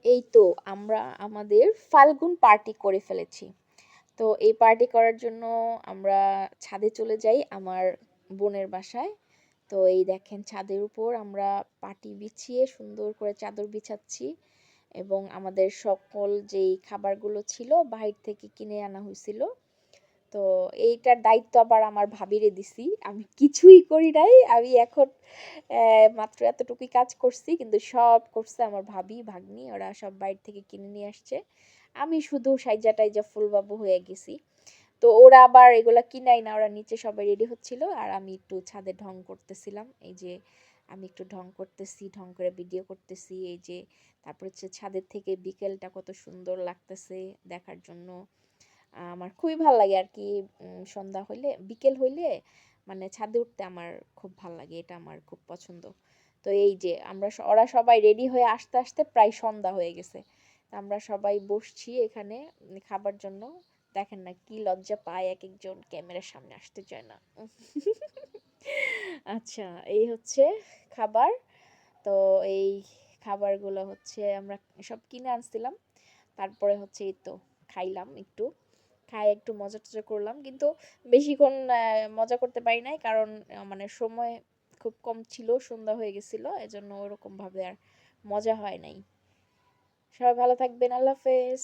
এই তো আমরা আমাদের ফাল্গুন পার্টি করে ফেলেছি। তো এই পার্টি করার জন্য আমরা ছাদে চলে যাই আমার বোনের বাসায়। তো এই দেখেন ছাদের উপর আমরা পাটি বিছিয়ে সুন্দর করে চাদর বিছাচ্ছি এবং আমাদের সকল যেই খাবারগুলো ছিল বাহির থেকে কিনে আনা হয়েছিল। তো এইটার দায়িত্ব আবার আমার ভাবিরে দিছি, আমি কিছুই করি নাই। আমি এখন মাত্র এতটুকুই কাজ করছি, কিন্তু সব করছে আমার ভাবি ভাগ্নি, ওরা সব বাইরে থেকে কিনে নিয়ে আসছে। আমি শুধু সাইজা টাইজা ফুলবাবু হয়ে গেছি। তো ওরা আবার এগুলা কিনাই না, ওরা নিচে সবাই রেডি হচ্ছিল আর আমি একটু ছাদে ঢং করতেছিলাম। এই যে আমি একটু ঢং করতেছি, ঢং করে ভিডিও করতেছি। এই যে তারপর হচ্ছে ছাদের থেকে বিকেলটা কত সুন্দর লাগতেছে দেখার জন্য। আমার খুবই ভাল লাগে আর কি। সন্ধ্যা হইলে বিকেল হইলে মানে ছাদে উঠতে আমার খুব ভাল লাগে, এটা আমার খুব পছন্দ। তো এই যে আমরা ওরা সবাই রেডি হয়ে আসতে আসতে প্রায় সন্ধ্যা হয়ে গেছে। তা আমরা সবাই বসছি এখানে খাবার জন্য। দেখেন না কি লজ্জা পায় এক একজন, ক্যামেরার সামনে আসতে চায় না। আচ্ছা, এই হচ্ছে খাবার। তো এই খাবারগুলো হচ্ছে আমরা সব কিনে আনছিলাম। তারপরে হচ্ছে এই তো খাইলাম একটু, খাই একটু মজা টজা করলাম, কিন্তু বেশিক্ষণ মজা করতে পারি নাই, কারণ মানে সময় খুব কম ছিল, সন্ধ্যা হয়ে গেছিল, এজন্য ওরকম ভাবে আর মজা হয় নাই। সবাই ভালো থাকবেন, আল্লাহ হাফেজ।